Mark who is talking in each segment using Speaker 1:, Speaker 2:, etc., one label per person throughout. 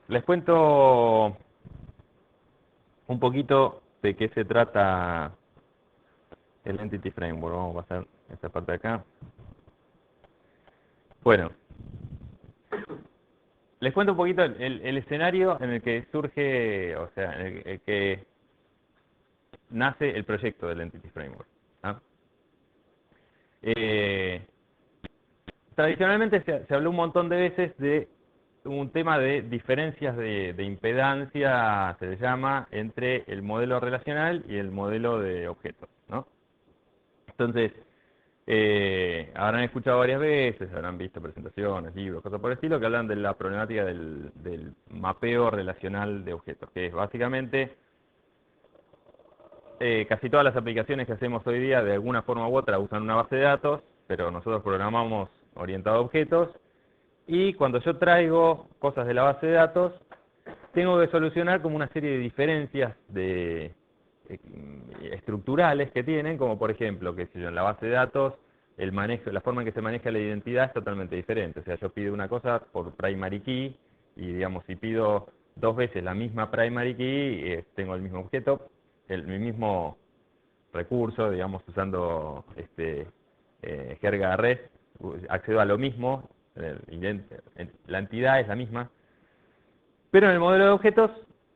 Speaker 1: Les cuento un poquito de qué se trata el Entity Framework. Vamos a pasar esta parte de acá. Bueno, les cuento un poquito el escenario en el que surge, o sea, en el que nace el proyecto del Entity Framework. ¿Ah? Eh, Tradicionalmente se habló un montón de veces de un tema de diferencias de impedancia, se le llama, entre el modelo relacional y el modelo de objetos, ¿no? Entonces, habrán escuchado varias veces, habrán visto presentaciones, libros, cosas por el estilo, que hablan de la problemática del mapeo relacional de objetos, que es básicamente casi todas las aplicaciones que hacemos hoy día de alguna forma u otra usan una base de datos, pero nosotros programamos orientado a objetos, y cuando yo traigo cosas de la base de datos, tengo que solucionar como una serie de diferencias eh, estructurales que tienen, como por ejemplo, que si yo en la base de datos, el manejo, la forma en que se maneja la identidad es totalmente diferente. O sea, yo pido una cosa por primary key, y digamos, si pido dos veces la misma primary key, tengo el mismo objeto, el mismo recurso, digamos, usando jerga REST, accedo a lo mismo, la entidad es la misma, pero en el modelo de objetos,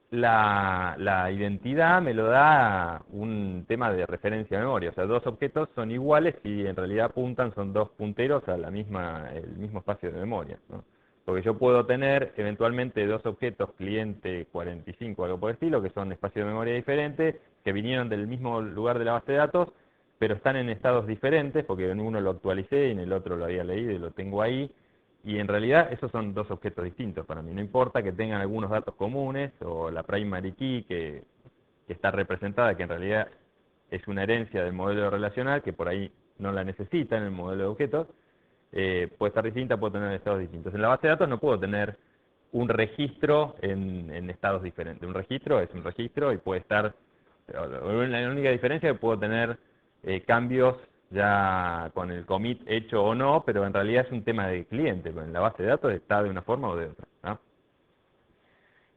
Speaker 1: la identidad me lo da un tema de referencia a memoria. O sea, dos objetos son iguales y en realidad apuntan, son dos punteros a el mismo espacio de memoria, ¿no? Porque yo puedo tener eventualmente dos objetos, cliente 45, algo por el estilo, que son espacios de memoria diferentes, que vinieron del mismo lugar de la base de datos, pero están en estados diferentes, porque en uno lo actualicé y en el otro lo había leído y lo tengo ahí. Y en realidad esos son dos objetos distintos para mí. No importa que tengan algunos datos comunes o la primary key que está representada, que en realidad es una herencia del modelo relacional, que por ahí no la necesita en el modelo de objetos, puede estar distinta, puede tener estados distintos. En la base de datos no puedo tener un registro en estados diferentes. Un registro es un registro y puede estar, la única diferencia es que puedo tener cambios ya con el commit hecho o no, pero en realidad es un tema de cliente, pero en la base de datos está de una forma o de otra, ¿no?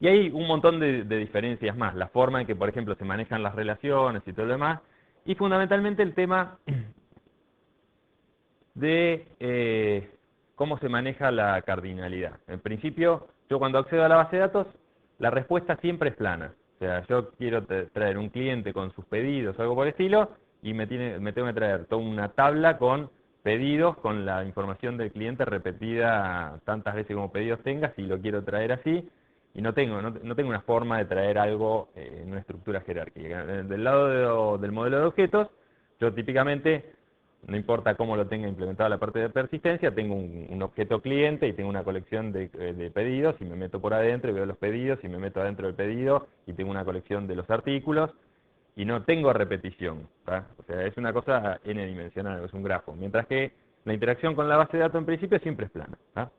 Speaker 1: Y hay un montón de diferencias más, la forma en que, por ejemplo, se manejan las relaciones y todo lo demás, y fundamentalmente el tema de cómo se maneja la cardinalidad. En principio, yo cuando accedo a la base de datos, la respuesta siempre es plana. O sea, yo quiero traer un cliente con sus pedidos o algo por el estilo, y me tengo que traer toda una tabla con pedidos, con la información del cliente repetida tantas veces como pedidos tenga, si lo quiero traer así, y no tengo una forma de traer algo en una estructura jerárquica. Del lado del modelo de objetos, yo típicamente, no importa cómo lo tenga implementado la parte de persistencia, tengo un objeto cliente y tengo una colección de pedidos, y me meto por adentro y veo los pedidos, y me meto adentro del pedido y tengo una colección de los artículos, y no tengo repetición, ¿tá? O sea, es una cosa n-dimensional, es un grafo, mientras que la interacción con la base de datos en principio siempre es plana, ¿tá?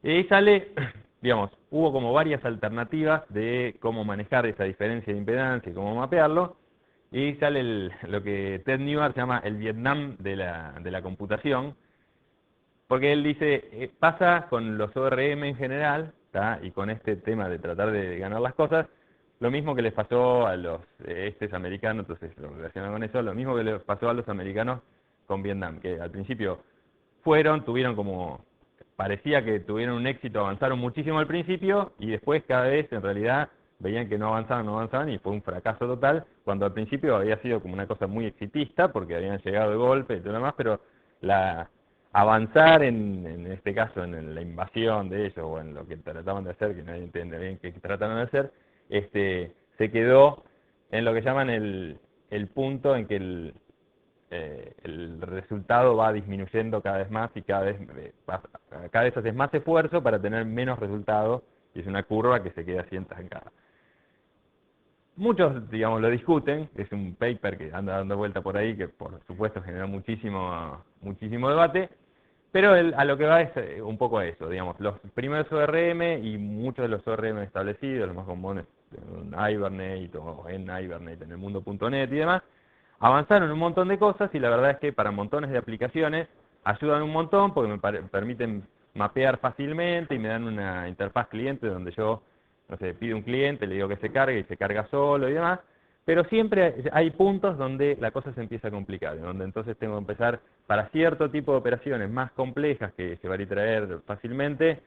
Speaker 1: Y ahí sale, digamos, hubo como varias alternativas de cómo manejar esa diferencia de impedancia y cómo mapearlo, y sale lo que Ted Neward llama el Vietnam de la computación, porque él dice, pasa con los ORM en general, ¿tá? Y con este tema de tratar de ganar las cosas, lo mismo que les pasó a los americanos, entonces lo relacionado con eso, lo mismo que les pasó a los americanos con Vietnam, que al principio tuvieron como, parecía que tuvieron un éxito, avanzaron muchísimo al principio, y después cada vez en realidad veían que no avanzaban, no avanzaban, y fue un fracaso total, cuando al principio había sido como una cosa muy exitista, porque habían llegado de golpe y todo lo demás, pero la avanzar en este caso en la invasión de ellos, o en lo que trataban de hacer, que nadie entiende bien qué trataron de hacer, se quedó en lo que llaman el punto en que el resultado va disminuyendo cada vez más, y cada vez haces más esfuerzo para tener menos resultado, y es una curva que se queda así estancada. Muchos, digamos, lo discuten, es un paper que anda dando vuelta por ahí, que por supuesto genera muchísimo debate, pero a lo que va es un poco a eso, digamos, los primeros ORM y muchos de los ORM establecidos, los más comunes, en Hibernate o en Hibernate, en el mundo.net y demás, avanzaron un montón de cosas, y la verdad es que para montones de aplicaciones ayudan un montón porque me permiten mapear fácilmente y me dan una interfaz cliente donde yo, no sé, pido un cliente, le digo que se cargue y se carga solo y demás. Pero siempre hay puntos donde la cosa se empieza a complicar, donde entonces tengo que empezar para cierto tipo de operaciones más complejas que se van a traer fácilmente,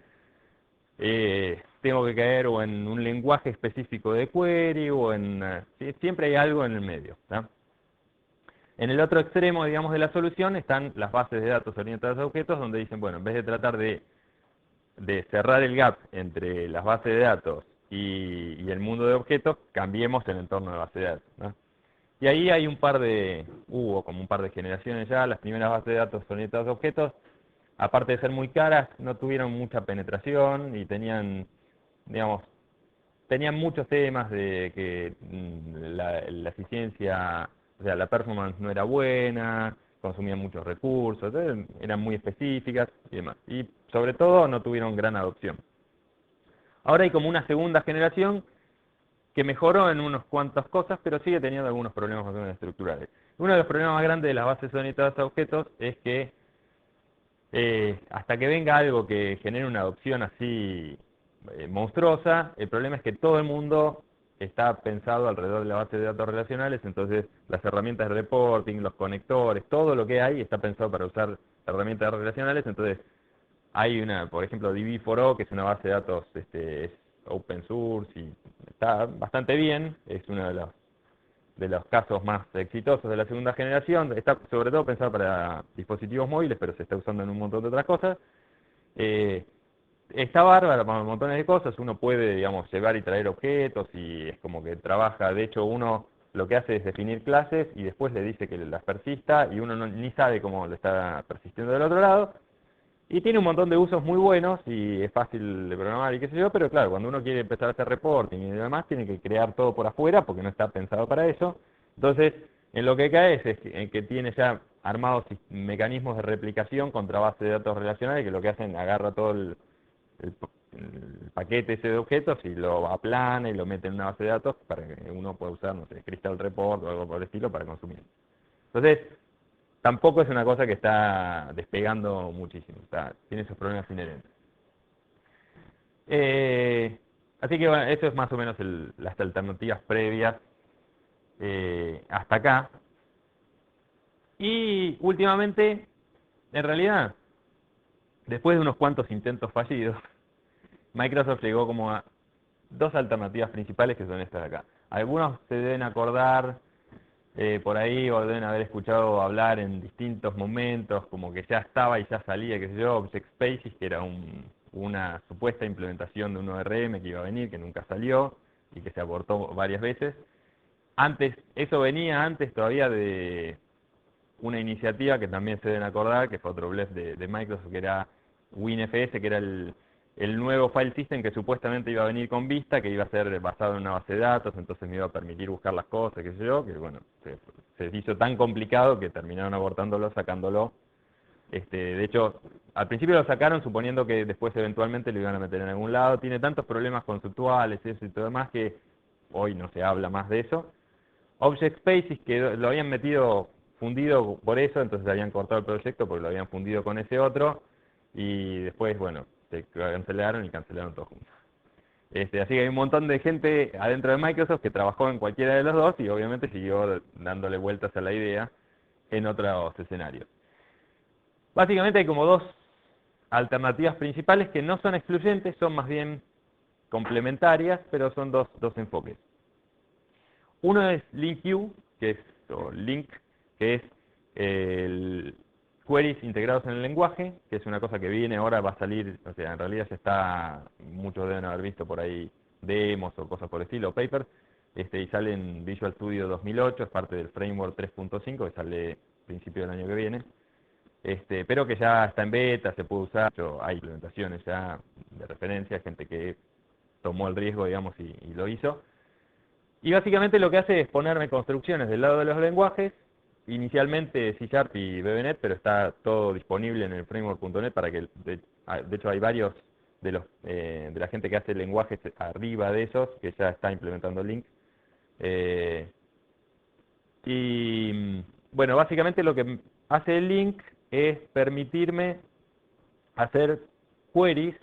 Speaker 1: tengo que caer o en un lenguaje específico de query o en... siempre hay algo en el medio, ¿tá? En el otro extremo, digamos, de la solución están las bases de datos orientadas a objetos, donde dicen, bueno, en vez de tratar de cerrar el gap entre las bases de datos y el mundo de objetos, cambiemos el entorno de base de datos, ¿no? Y ahí hay hubo como un par de generaciones ya, las primeras bases de datos orientadas a objetos, aparte de ser muy caras, no tuvieron mucha penetración y tenían, digamos, tenían muchos temas de que la eficiencia, o sea, la performance no era buena, consumían muchos recursos, entonces eran muy específicas y demás. Y sobre todo no tuvieron gran adopción. Ahora hay como una segunda generación que mejoró en unas cuantas cosas, pero sigue teniendo algunos problemas más o menos estructurales. Uno de los problemas más grandes de las bases orientadas a objetos es que hasta que venga algo que genere una adopción así monstruosa, el problema es que todo el mundo está pensado alrededor de la base de datos relacionales, entonces las herramientas de reporting, los conectores, todo lo que hay está pensado para usar herramientas relacionales, entonces hay una, por ejemplo, DB4O, que es una base de datos es open source y está bastante bien, es uno de los casos más exitosos de la segunda generación. Está sobre todo pensado para dispositivos móviles, pero se está usando en un montón de otras cosas. Eh, Está bárbara para montones de cosas. Uno puede, digamos, llevar y traer objetos y es como que trabaja. De hecho, uno lo que hace es definir clases y después le dice que las persista y uno ni sabe cómo le está persistiendo del otro lado. Y tiene un montón de usos muy buenos y es fácil de programar y qué sé yo, pero claro, cuando uno quiere empezar a hacer reporting y demás, tiene que crear todo por afuera porque no está pensado para eso. Entonces, en lo que cae en que tiene ya armados mecanismos de replicación contra bases de datos relacionales que lo que hacen, agarra todo el paquete ese de objetos y lo aplana y lo mete en una base de datos para que uno pueda usar, no sé, Crystal Report o algo por el estilo para consumir. Entonces, tampoco es una cosa que está despegando muchísimo, tiene esos problemas inherentes. Así que bueno, eso es más o menos las alternativas previas hasta acá. Y últimamente, en realidad, después de unos cuantos intentos fallidos, Microsoft llegó como a dos alternativas principales que son estas de acá. Algunos se deben acordar por ahí o deben haber escuchado hablar en distintos momentos, como que ya estaba y ya salía, qué sé yo, Object Spaces, que era una supuesta implementación de un ORM que iba a venir, que nunca salió y que se abortó varias veces. Eso venía antes todavía de una iniciativa que también se deben acordar, que fue otro blef de Microsoft, que era WinFS, que era el nuevo file system que supuestamente iba a venir con Vista, que iba a ser basado en una base de datos, entonces me iba a permitir buscar las cosas, qué sé yo, que bueno, se hizo tan complicado que terminaron abortándolo, sacándolo. De hecho, al principio lo sacaron suponiendo que después eventualmente lo iban a meter en algún lado. Tiene tantos problemas conceptuales, eso y todo demás, que hoy no se habla más de eso. Object Spaces, que lo habían metido fundido por eso, entonces habían cortado el proyecto porque lo habían fundido con ese otro, y después, bueno, se cancelaron y cancelaron todo junto. Así que hay un montón de gente adentro de Microsoft que trabajó en cualquiera de los dos y obviamente siguió dándole vueltas a la idea en otros escenarios. Básicamente hay como dos alternativas principales que no son excluyentes, son más bien complementarias, pero son dos enfoques. Uno es LinkU, o Link, que es el queries integrados en el lenguaje, que es una cosa que viene ahora, va a salir, o sea, en realidad ya está, muchos deben haber visto por ahí demos o cosas por el estilo, papers, y sale en Visual Studio 2008, es parte del Framework 3.5, que sale a principio del año que viene, pero que ya está en beta, se puede usar, hay implementaciones ya de referencia, gente que tomó el riesgo, digamos, y lo hizo. Y básicamente lo que hace es ponerme construcciones del lado de los lenguajes, inicialmente C# y BBNet, pero está todo disponible en el framework.net para que, de hecho hay varios de la gente que hace lenguajes arriba de esos, que ya está implementando Link. Y bueno, básicamente lo que hace el Link es permitirme hacer queries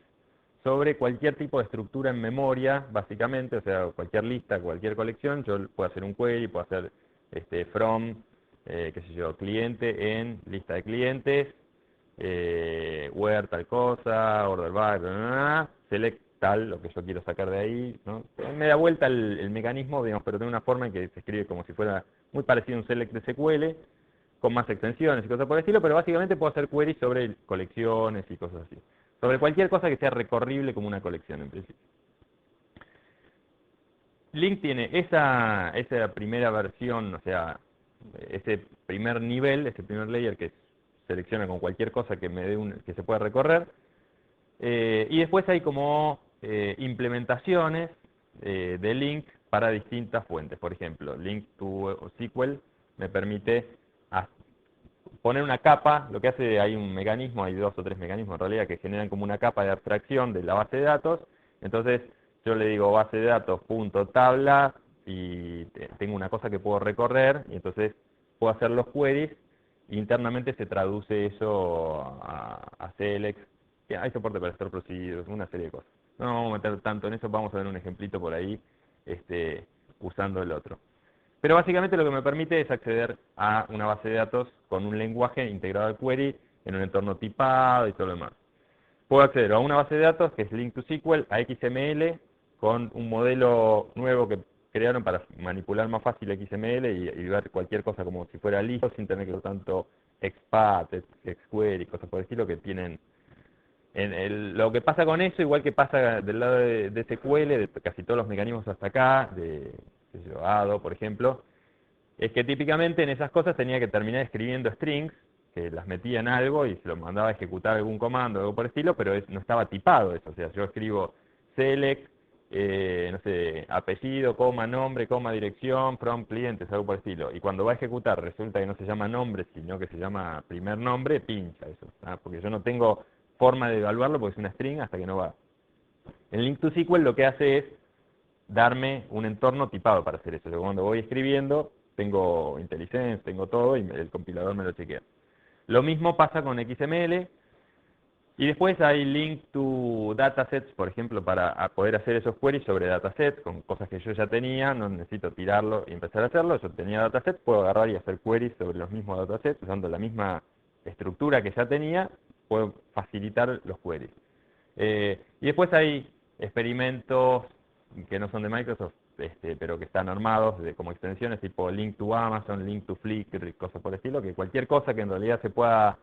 Speaker 1: sobre cualquier tipo de estructura en memoria, básicamente, o sea, cualquier lista, cualquier colección, yo puedo hacer un query, puedo hacer from, qué sé yo, cliente en lista de clientes, where tal cosa, order by, bla, bla, bla, select tal, lo que yo quiero sacar de ahí, ¿no? Me da vuelta el mecanismo, digamos, pero de una forma en que se escribe como si fuera muy parecido a un select de SQL, con más extensiones y cosas por el estilo, pero básicamente puedo hacer queries sobre colecciones y cosas así. Sobre cualquier cosa que sea recorrible como una colección, en principio. Link tiene esa primera versión, o sea, ese primer nivel, ese primer layer que selecciona con cualquier cosa que me dé que se pueda recorrer. Y después hay como implementaciones de link para distintas fuentes. Por ejemplo, link to SQL me permite poner una capa. Lo que hace, hay un mecanismo, hay 2 o 3 mecanismos en realidad que generan como una capa de abstracción de la base de datos. Entonces yo le digo base de datos punto tabla y tengo una cosa que puedo recorrer y entonces puedo hacer los queries. Internamente se traduce eso a Select. Hay soporte para store procedures, una serie de cosas. No nos vamos a meter tanto en eso, vamos a ver un ejemplito por ahí usando el otro. Pero básicamente lo que me permite es acceder a una base de datos con un lenguaje integrado al query en un entorno tipado y todo lo demás. Puedo acceder a una base de datos que es Link to SQL, a XML, con un modelo nuevo que crearon para manipular más fácil XML y ver cualquier cosa como si fuera listo, sin tener que usar tanto XPath, XQuery, cosas por el estilo que tienen. Lo que pasa con eso, igual que pasa del lado de SQL, de casi todos los mecanismos hasta acá, de qué sé yo, ADO, por ejemplo, es que típicamente en esas cosas tenía que terminar escribiendo strings, que las metía en algo y se lo mandaba a ejecutar algún comando o algo por el estilo, pero no estaba tipado eso. O sea, yo escribo select, no sé, apellido, coma, nombre, coma, dirección, from clientes, algo por el estilo. Y cuando va a ejecutar resulta que no se llama nombre, sino que se llama primer nombre, pincha eso. Porque yo no tengo forma de evaluarlo porque es una string hasta que no va. El Link to SQL lo que hace es darme un entorno tipado para hacer eso. Yo cuando voy escribiendo, tengo IntelliSense, tengo todo y el compilador me lo chequea. Lo mismo pasa con XML. Y después hay link to datasets, por ejemplo, para poder hacer esos queries sobre datasets, con cosas que yo ya tenía, no necesito tirarlo y empezar a hacerlo. Yo tenía datasets, puedo agarrar y hacer queries sobre los mismos datasets, usando la misma estructura que ya tenía, puedo facilitar los queries. Y después hay experimentos que no son de Microsoft, pero que están armados como extensiones tipo link to Amazon, link to Flickr, cosas por el estilo, que cualquier cosa que en realidad se pueda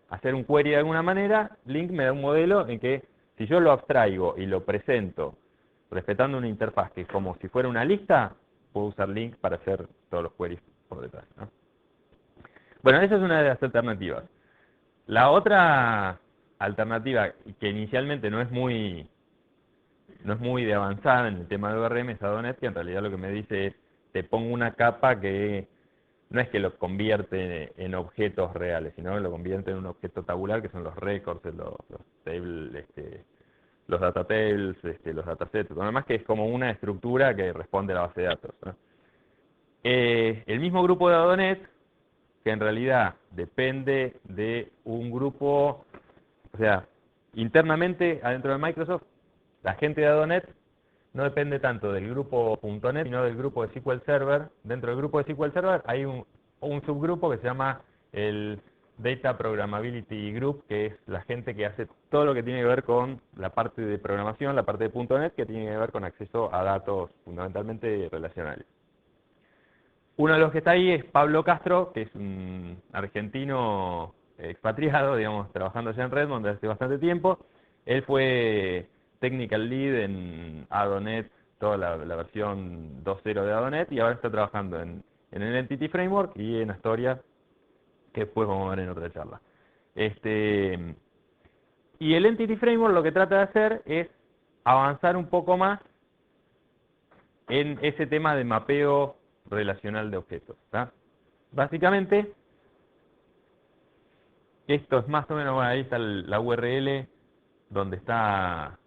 Speaker 1: hacer un query de alguna manera, Link me da un modelo en que si yo lo abstraigo y lo presento respetando una interfaz que es como si fuera una lista, puedo usar Link para hacer todos los queries por detrás, ¿no? Bueno, esa es una de las alternativas. La otra alternativa, que inicialmente no es muy de avanzada en el tema de ORM, es ADONET, que en realidad lo que me dice es, te pongo una capa que no es que lo convierte en objetos reales, sino que lo convierte en un objeto tabular, que son los records, los tables, los data tables, los datasets, todo lo demás, que es como una estructura que responde a la base de datos, ¿no? El mismo grupo de ADONET, que en realidad depende de un grupo, o sea, internamente adentro de Microsoft, la gente de ADONET no depende tanto del grupo .NET, sino del grupo de SQL Server. Dentro del grupo de SQL Server hay un subgrupo que se llama el Data Programmability Group, que es la gente que hace todo lo que tiene que ver con la parte de programación, la parte de .NET, que tiene que ver con acceso a datos fundamentalmente relacionales. Uno de los que está ahí es Pablo Castro, que es un argentino expatriado, digamos, trabajando allá en Redmond desde hace bastante tiempo. Él fue Technical Lead en ADONET, toda la versión 2.0 de ADONET, y ahora está trabajando en el Entity Framework y en Astoria, que después vamos a ver en otra charla. Y el Entity Framework lo que trata de hacer es avanzar un poco más en ese tema de mapeo relacional de objetos, ¿tá? Básicamente, esto es más o menos, bueno, ahí está la URL donde está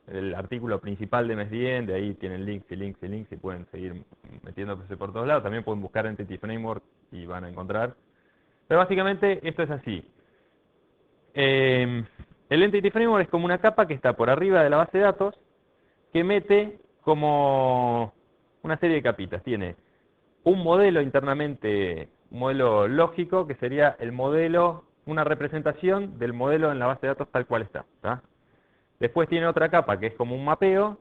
Speaker 1: el artículo principal de Mesdien, de ahí tienen links y links y links y pueden seguir metiéndose por todos lados. También pueden buscar Entity Framework y van a encontrar. Pero básicamente esto es así. El Entity Framework es como una capa que está por arriba de la base de datos, que mete como una serie de capitas. Tiene un modelo internamente, un modelo lógico, que sería el modelo, una representación del modelo en la base de datos tal cual está, ¿tá? Después tiene otra capa que es como un mapeo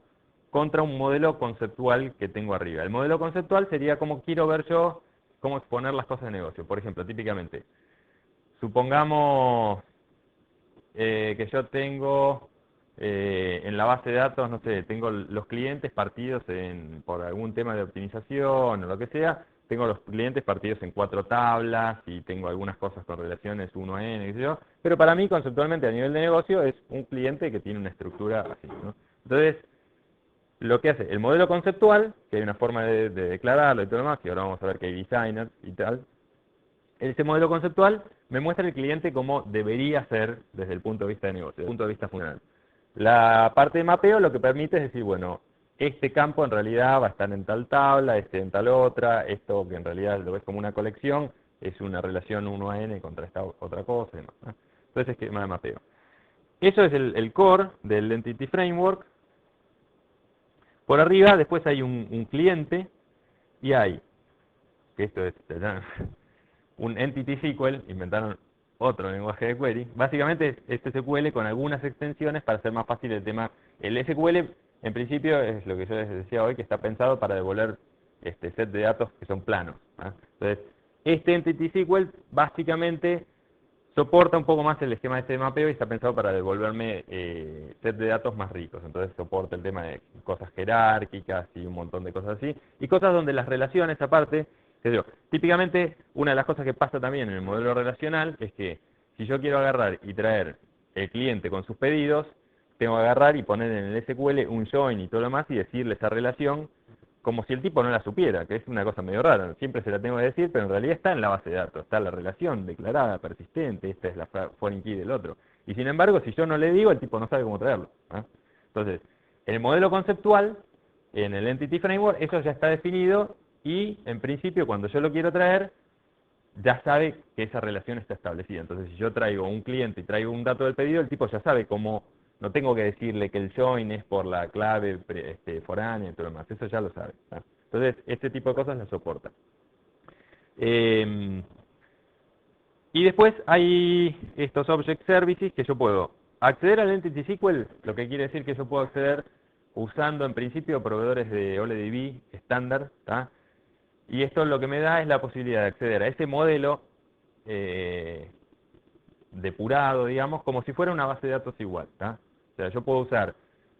Speaker 1: contra un modelo conceptual que tengo arriba. El modelo conceptual sería como quiero ver yo cómo exponer las cosas de negocio. Por ejemplo, típicamente, supongamos que yo tengo en la base de datos, no sé, tengo los clientes partidos por algún tema de optimización o lo que sea, tengo los clientes partidos en 4 tablas y tengo algunas cosas con relaciones 1 a n, qué sé yo, pero para mí conceptualmente a nivel de negocio es un cliente que tiene una estructura así, ¿no? Entonces, lo que hace el modelo conceptual, que hay una forma de declararlo y todo lo demás, que ahora vamos a ver que hay designers y tal, ese modelo conceptual me muestra el cliente como debería ser desde el punto de vista de negocio, desde el punto de vista funcional. La parte de mapeo lo que permite es decir, bueno, este campo en realidad va a estar en tal tabla, este en tal otra, esto que en realidad lo ves como una colección, es una relación 1 a n contra esta otra cosa y demás, ¿no? Entonces, esquema de mapeo. Eso es el core del Entity Framework. Por arriba, después hay un cliente y hay, que esto es un Entity SQL, inventaron otro lenguaje de query. Básicamente es este SQL con algunas extensiones para hacer más fácil el tema. El SQL, en principio, es lo que yo les decía hoy, que está pensado para devolver este set de datos que son planos, ¿ah? Entonces, este Entity SQL básicamente soporta un poco más el esquema este de mapeo y está pensado para devolverme set de datos más ricos. Entonces soporta el tema de cosas jerárquicas y un montón de cosas así. Y cosas donde las relaciones, aparte, qué sé yo, típicamente una de las cosas que pasa también en el modelo relacional es que si yo quiero agarrar y traer el cliente con sus pedidos, tengo que agarrar y poner en el SQL un join y todo lo demás y decirle esa relación como si el tipo no la supiera, que es una cosa medio rara. Siempre se la tengo que decir, pero en realidad está en la base de datos, está la relación declarada, persistente, esta es la foreign key del otro. Y sin embargo, si yo no le digo, el tipo no sabe cómo traerlo, ¿ah? Entonces, el modelo conceptual, en el Entity Framework, eso ya está definido y, en principio, cuando yo lo quiero traer, ya sabe que esa relación está establecida. Entonces, si yo traigo un cliente y traigo un dato del pedido, el tipo ya sabe cómo, no tengo que decirle que el join es por la clave foránea y todo lo demás, eso ya lo sabe, ¿tá? Entonces, este tipo de cosas las soporta. Eh, y después hay estos Object Services que yo puedo acceder al Entity SQL, lo que quiere decir que yo puedo acceder usando en principio proveedores de OLEDB estándar, ¿tá? Y esto lo que me da es la posibilidad de acceder a ese modelo eh, depurado, digamos, como si fuera una base de datos igual, ¿tá? O sea, yo puedo usar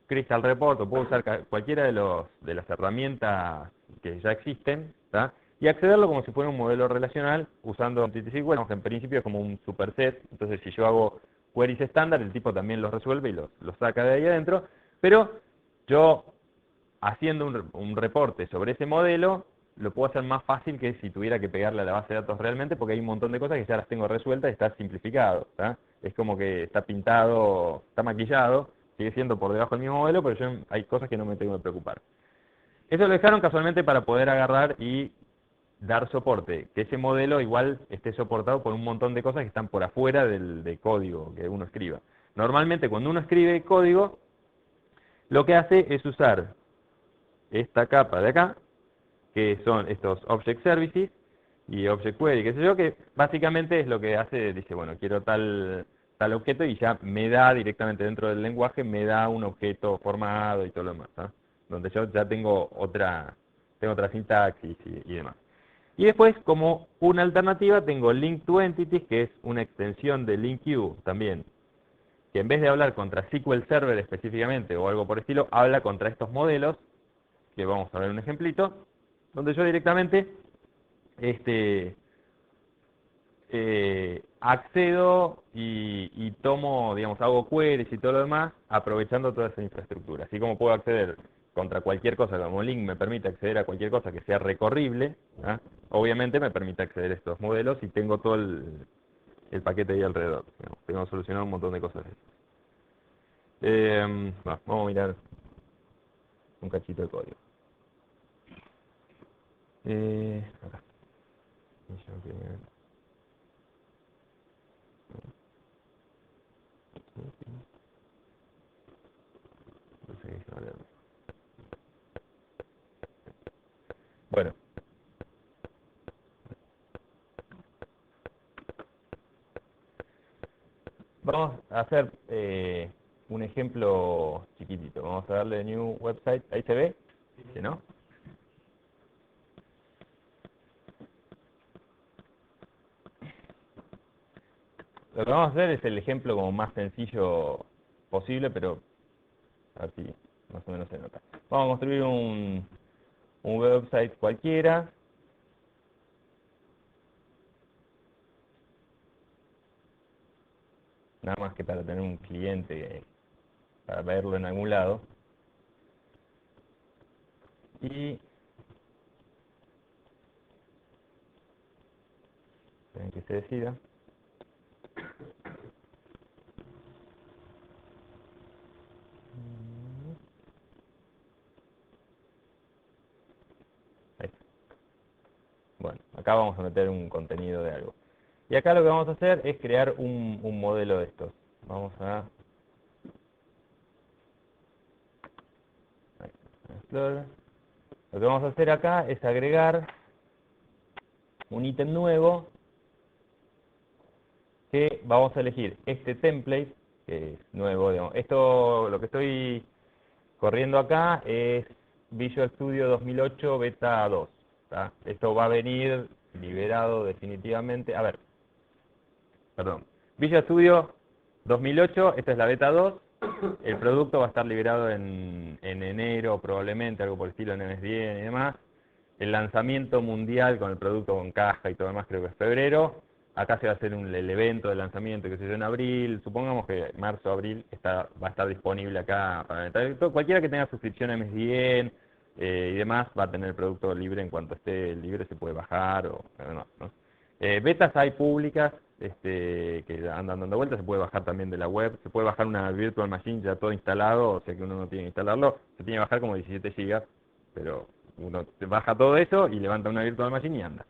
Speaker 1: Crystal Report o puedo usar cualquiera de las herramientas que ya existen, ¿tá? Y accederlo como si fuera un modelo relacional usando Entity SQL, aunque en principio es como un superset. Entonces, si yo hago queries estándar, el tipo también los resuelve y los saca de ahí adentro, pero yo haciendo un reporte sobre ese modelo, lo puedo hacer más fácil que si tuviera que pegarle a la base de datos realmente, porque hay un montón de cosas que ya las tengo resueltas y está simplificado, ¿tá? Es como que está pintado, está maquillado, sigue siendo por debajo del mismo modelo, pero hay cosas que no me tengo que preocupar. Eso lo dejaron casualmente para poder agarrar y dar soporte, que ese modelo igual esté soportado por un montón de cosas que están por afuera del código que uno escriba. Normalmente cuando uno escribe código, lo que hace es usar esta capa de acá, que son estos Object Services y Object Query, qué sé yo, que básicamente es lo que hace, dice, bueno, quiero tal objeto y ya me da directamente dentro del lenguaje, me da un objeto formado y todo lo demás, ¿ah? Donde yo ya tengo otra sintaxis y demás. Y después, como una alternativa, tengo Link to Entities, que es una extensión de LinkQ también, que en vez de hablar contra SQL Server específicamente o algo por estilo, habla contra estos modelos, que vamos a ver un ejemplito, donde yo directamente este, accedo y tomo, digamos, hago queries y todo lo demás, aprovechando toda esa infraestructura. Así como puedo acceder contra cualquier cosa, como Link me permite acceder a cualquier cosa que sea recorrible, ¿ah? Obviamente me permite acceder a estos modelos y tengo todo el paquete ahí alrededor, digamos. Tengo solucionado un montón de cosas. Vamos a mirar un cachito de código. Acá. vamos a hacer un ejemplo chiquitito. Vamos a darle New Website. ¿Ahí se ve? ¿Sí, no? Lo que vamos a hacer es el ejemplo como más sencillo posible, pero a ver si más o menos se nota. Vamos a construir un website cualquiera. Nada más que para tener un cliente, para verlo en algún lado. Y esperen que se decida. Ahí está. Bueno, acá vamos a meter un contenido de algo. Y acá lo que vamos a hacer es crear un modelo de estos. Vamos a Explorer. Lo que vamos a hacer acá es agregar un ítem nuevo que vamos a elegir este template, que es nuevo, digamos. Esto, lo que estoy corriendo acá es Visual Studio 2008 Beta 2. ¿Tá? Esto va a venir liberado definitivamente. A ver, perdón. Visual Studio 2008, esta es la Beta 2. El producto va a estar liberado en enero, probablemente, algo por el estilo, en MS10 y demás. El lanzamiento mundial con el producto con caja y todo demás creo que es febrero. Acá se va a hacer el evento de lanzamiento, que se dio en abril. Supongamos que marzo, abril va a estar disponible acá para entrar. Cualquiera que tenga suscripción a MS10 y demás va a tener el producto libre. En cuanto esté libre se puede bajar o no, ¿no? Betas hay públicas que andan dando vueltas, se puede bajar también de la web, se puede bajar una Virtual Machine ya todo instalado, o sea que uno no tiene que instalarlo, se tiene que bajar como 17 GB, pero uno baja todo eso y levanta una Virtual Machine y anda.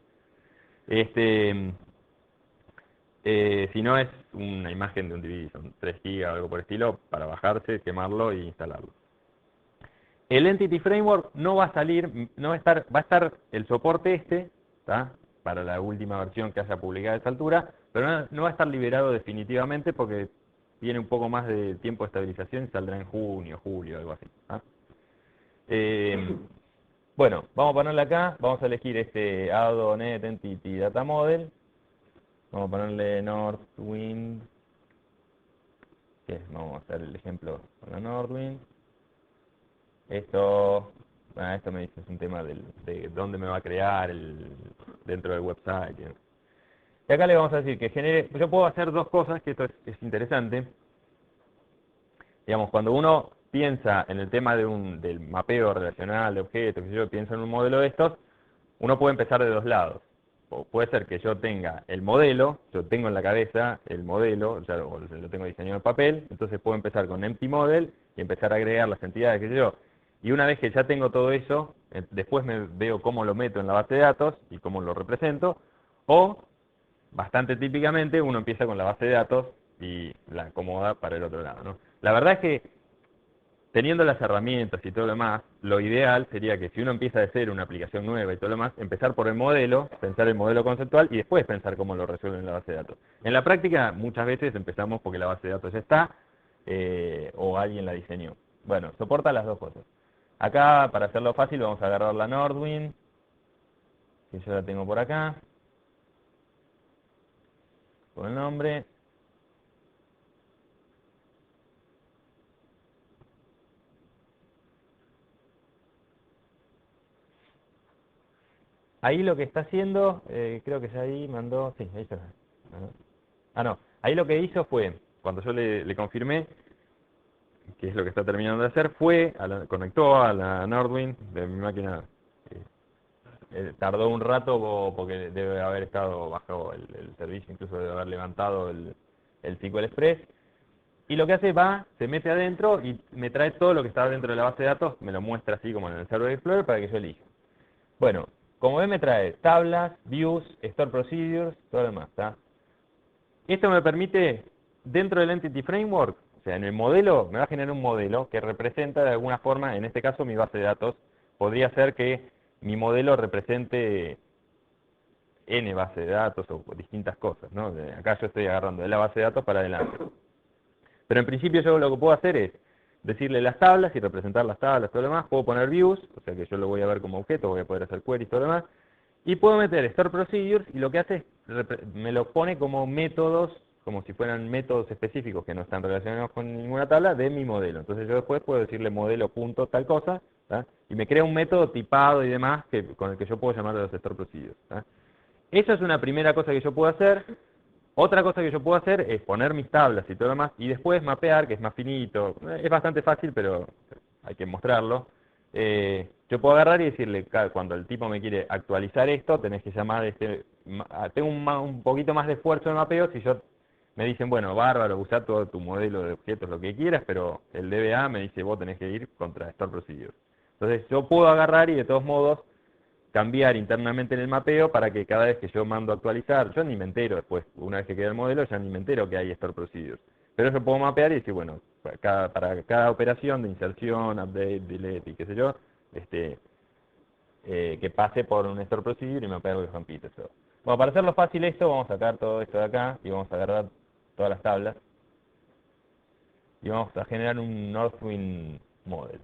Speaker 1: Si no es una imagen de un DVD, son 3 GB o algo por el estilo, para bajarse, quemarlo y instalarlo. El Entity Framework no va a salir, no va a estar, va a estar el soporte ¿tá? Para la última versión que haya publicado a esa altura, pero no va a estar liberado definitivamente porque tiene un poco más de tiempo de estabilización y saldrá en junio, julio, algo así. ¿Ah? Bueno, vamos a ponerle acá, vamos a elegir este Add-on-Net Entity Data Model, vamos a ponerle Northwind, vamos a hacer el ejemplo con la Northwind. Esto me dice, es un tema de dónde me va a crear dentro del website. Y acá le vamos a decir que genere, yo puedo hacer dos cosas, que esto es interesante. Digamos, cuando uno piensa en el tema del mapeo relacional de objetos, que yo pienso en un modelo de estos, uno puede empezar de dos lados. O puede ser que yo tenga el modelo, yo tengo en la cabeza el modelo, ya lo tengo diseñado en papel, entonces puedo empezar con Empty Model y empezar a agregar las entidades que yo. Y una vez que ya tengo todo eso, después me veo cómo lo meto en la base de datos y cómo lo represento, o, bastante típicamente, uno empieza con la base de datos y la acomoda para el otro lado, ¿no? La verdad es que, teniendo las herramientas y todo lo demás, lo ideal sería que si uno empieza de cero una aplicación nueva y todo lo demás, empezar por el modelo, pensar el modelo conceptual y después pensar cómo lo resuelven en la base de datos. En la práctica, muchas veces empezamos porque la base de datos ya está o alguien la diseñó. Bueno, soporta las dos cosas. Acá, para hacerlo fácil, vamos a agarrar la Northwind, que yo la tengo por acá, con el nombre. Ahí lo que está haciendo, creo que ya ahí mandó, sí, ahí está. No, ahí lo que hizo fue, cuando yo le confirmé, que es lo que está terminando de hacer, conectó a la Northwind de mi máquina. Tardó un rato porque debe haber estado bajo el servicio, incluso debe haber levantado el SQL Express. Y lo que hace se mete adentro y me trae todo lo que está dentro de la base de datos, me lo muestra así como en el Server Explorer para que yo elija. Bueno, como ven me trae tablas, views, store procedures, todo lo demás, ¿tá? Esto me permite, dentro del Entity Framework, o sea, en el modelo, me va a generar un modelo que representa de alguna forma, en este caso mi base de datos. Podría ser que mi modelo represente N base de datos o distintas cosas, ¿no? Acá yo estoy agarrando de la base de datos para adelante. Pero en principio yo lo que puedo hacer es decirle las tablas y representar las tablas, todo lo demás. Puedo poner views, o sea que yo lo voy a ver como objeto, voy a poder hacer queries, todo lo demás. Y puedo meter store procedures y lo que hace es, me lo pone como métodos, como si fueran métodos específicos que no están relacionados con ninguna tabla de mi modelo. Entonces yo después puedo decirle modelo punto tal cosa, ¿tá? Y me crea un método tipado y demás con el que yo puedo llamar a los store procedures, ¿tá? Esa es una primera cosa que yo puedo hacer. Otra cosa que yo puedo hacer es poner mis tablas y todo lo demás, y después mapear, que es más finito. Es bastante fácil, pero hay que mostrarlo. Yo puedo agarrar y decirle, cuando el tipo me quiere actualizar esto, tenés que llamar tengo un poquito más de esfuerzo en mapeo si yo me dicen, bueno, bárbaro, usa todo tu modelo de objetos, lo que quieras, pero el DBA me dice, vos tenés que ir contra Store Procedure. Entonces yo puedo agarrar y de todos modos cambiar internamente en el mapeo para que cada vez que yo mando a actualizar, yo ni me entero después, una vez que queda el modelo, ya ni me entero que hay Store Procedures. Pero yo puedo mapear y decir, bueno, para cada operación de inserción, update, delete y qué sé yo, que pase por un Store Procedure y mapear los campitos. Bueno, para hacerlo fácil esto, vamos a sacar todo esto de acá y vamos a agarrar todas las tablas y vamos a generar un Northwind Model.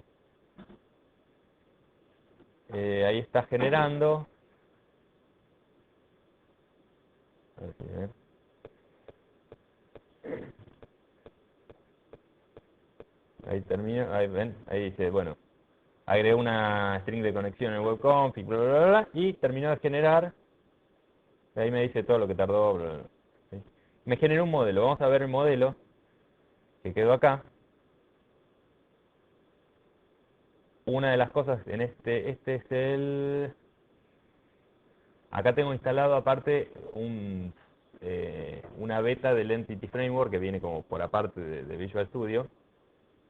Speaker 1: Ahí está generando. A ver si ven. Ahí termina, ahí ven, ahí dice, bueno, agregué una string de conexión en el webconfig, bla, bla, bla, bla, y terminó de generar, ahí me dice todo lo que tardó, bla, bla, bla, ¿sí? Me generó un modelo, vamos a ver el modelo que quedó acá. Una de las cosas en este es acá tengo instalado aparte una beta del Entity Framework que viene como por aparte de Visual Studio.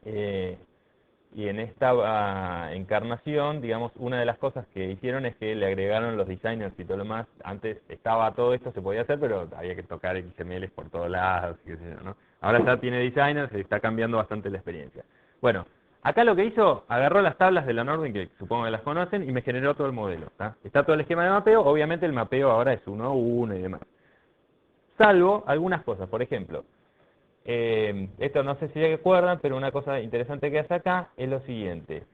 Speaker 1: Y en esta encarnación, digamos, una de las cosas que hicieron es que le agregaron los designers y todo lo más. Antes estaba todo esto, se podía hacer, pero había que tocar XML por todos lados, qué sé yo, ¿no? Ahora ya tiene designers y está cambiando bastante la experiencia. Bueno, acá lo que hizo, agarró las tablas de la Northwind, que supongo que las conocen, y me generó todo el modelo, ¿tá? Está todo el esquema de mapeo, obviamente el mapeo ahora es 1 a 1 y demás. Salvo algunas cosas, por ejemplo, esto no sé si se acuerdan, pero una cosa interesante que hace acá es lo siguiente.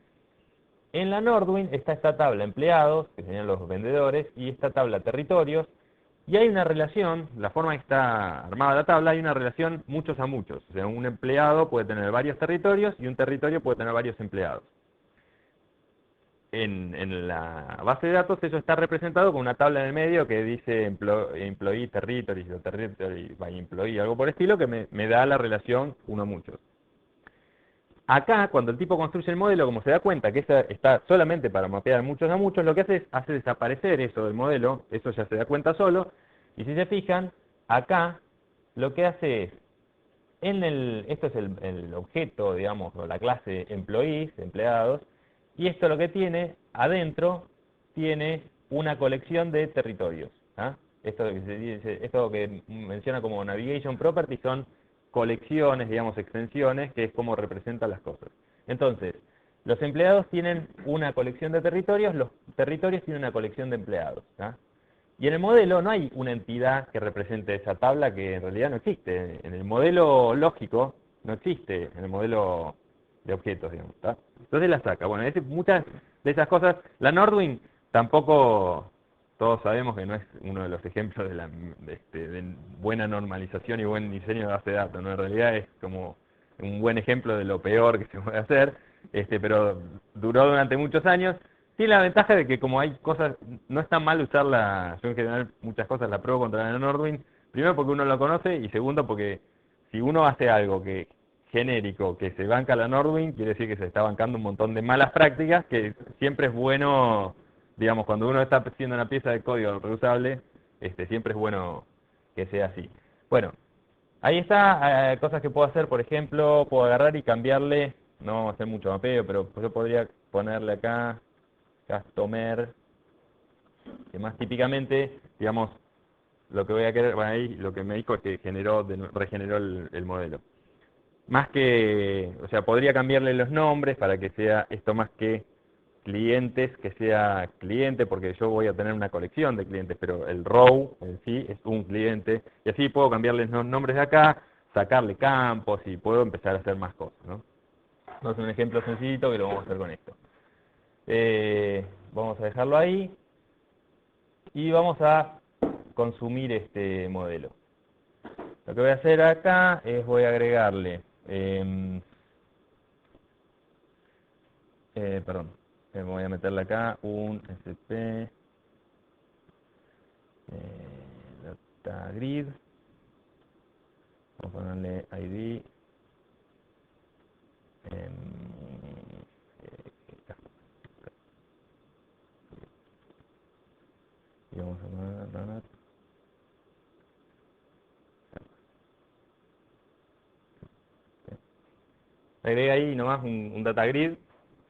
Speaker 1: En la Northwind está esta tabla empleados, que serían los vendedores, y esta tabla territorios, y hay una relación, la forma que está armada la tabla, hay una relación muchos a muchos. O sea, un empleado puede tener varios territorios y un territorio puede tener varios empleados. En la base de datos eso está representado con una tabla en el medio que dice employee territories o territory by employee, algo por el estilo, que me da la relación uno a muchos. Acá, cuando el tipo construye el modelo, como se da cuenta que esa está solamente para mapear muchos a muchos, lo que hace es hace desaparecer eso del modelo, eso ya se da cuenta solo, y si se fijan, acá lo que hace es, esto es el objeto, digamos, o la clase employees, empleados, y esto lo que tiene, adentro, tiene una colección de territorios. ¿Ah? Esto que menciona como navigation property son colecciones, digamos, extensiones, que es como representan las cosas. Entonces, los empleados tienen una colección de territorios, los territorios tienen una colección de empleados. ¿Ah? Y en el modelo no hay una entidad que represente esa tabla que en realidad no existe. En el modelo lógico no existe, en el modelo de objetos, digamos. ¿Tá? Entonces la saca. Bueno, muchas de esas cosas, la Northwind tampoco, todos sabemos que no es uno de los ejemplos de buena normalización y buen diseño de base de datos, ¿no? En realidad es como un buen ejemplo de lo peor que se puede hacer, pero duró durante muchos años. Tiene la ventaja de que como hay cosas, no está mal usarla, yo en general muchas cosas la pruebo contra la Northwind, primero porque uno lo conoce y segundo porque si uno hace algo que genérico, que se banca la Northwind, quiere decir que se está bancando un montón de malas prácticas, que siempre es bueno, digamos, cuando uno está haciendo una pieza de código reusable, siempre es bueno que sea así. Bueno, ahí está, cosas que puedo hacer, por ejemplo, puedo agarrar y cambiarle, no vamos a hacer mucho mapeo, pero yo podría ponerle acá customer, que más típicamente, digamos, lo que voy a querer, bueno, ahí lo que me dijo es que regeneró el modelo. Más que, o sea, podría cambiarle los nombres para que sea esto más que clientes, que sea cliente, porque yo voy a tener una colección de clientes, pero el row en sí es un cliente, y así puedo cambiarles los nombres de acá, sacarle campos y puedo empezar a hacer más cosas, ¿no? Entonces un ejemplo sencillito que lo vamos a hacer con esto. Vamos a dejarlo ahí y vamos a consumir este modelo. Lo que voy a hacer acá es voy a agregarle, perdón, voy a meterle acá un SP data grid, vamos a ponerle ID, y vamos a poner agrega ahí nomás un data grid,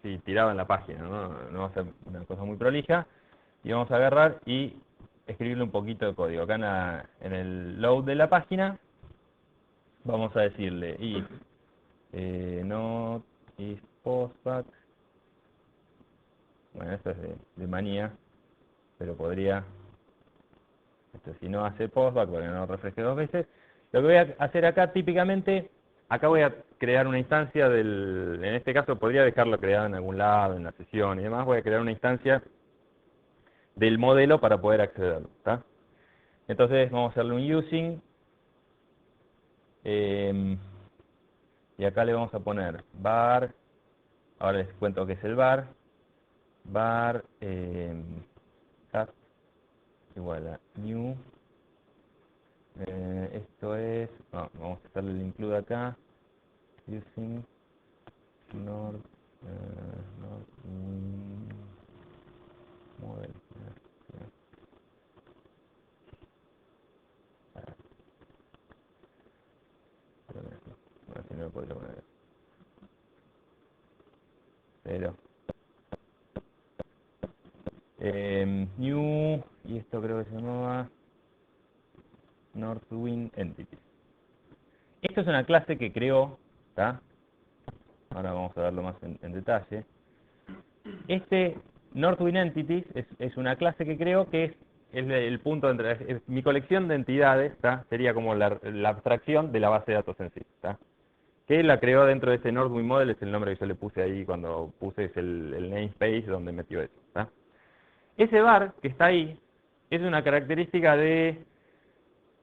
Speaker 1: si tirado en la página, no va a ser una cosa muy prolija, y vamos a agarrar y escribirle un poquito de código. Acá en el load de la página vamos a decirle if not if postback, bueno, esto es de manía, pero podría, si no hace postback, para que no refresque dos veces, lo que voy a hacer acá típicamente, acá voy a crear una instancia en este caso podría dejarlo creado en algún lado, en la sesión y demás, voy a crear una instancia del modelo para poder accederlo, ¿está? Entonces vamos a hacerle un using, y acá le vamos a poner var, ahora les cuento qué es el var cast igual a new, esto es, vamos a hacerle el include acá, using nord model, a ver si no lo podría poner, pero new, y esto creo que se llamaba Northwind Entity. Esto es una clase que creó, ¿está? Ahora vamos a verlo más en detalle. Este Northwind Entities es una clase que creo que es el punto entre es mi colección de entidades, ¿tá? Sería como la abstracción de la base de datos en sí, ¿tá? Que la creó dentro de ese Northwind Model, es el nombre que yo le puse ahí cuando puse es el namespace donde metió eso, ¿tá? Ese var que está ahí es una característica de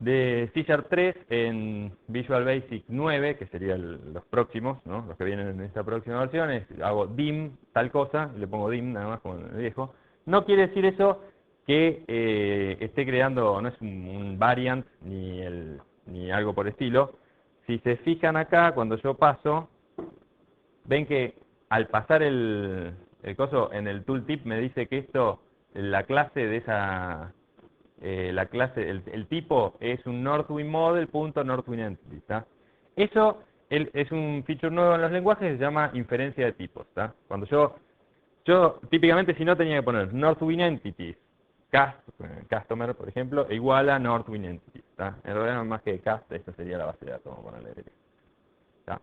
Speaker 1: C# 3 en Visual Basic 9, que serían los próximos, ¿no? Los que vienen en esta próxima versión, hago dim tal cosa, y le pongo dim nada más como en el viejo. No quiere decir eso que esté creando, no es un variant ni algo por estilo. Si se fijan acá, cuando yo paso, ven que al pasar el coso en el tooltip me dice que esto, la clase de esa... la clase, el tipo es un Northwind Model .Northwind Entity, ¿tá? Eso es un feature nuevo en los lenguajes, se llama inferencia de tipos, ¿tá? Cuando yo típicamente si no tenía que poner Northwind Entities customer, por ejemplo, igual a Northwind Entities, ¿tá? En realidad más que cast, esta sería la base de datos, vamos a ponerle, ¿tá?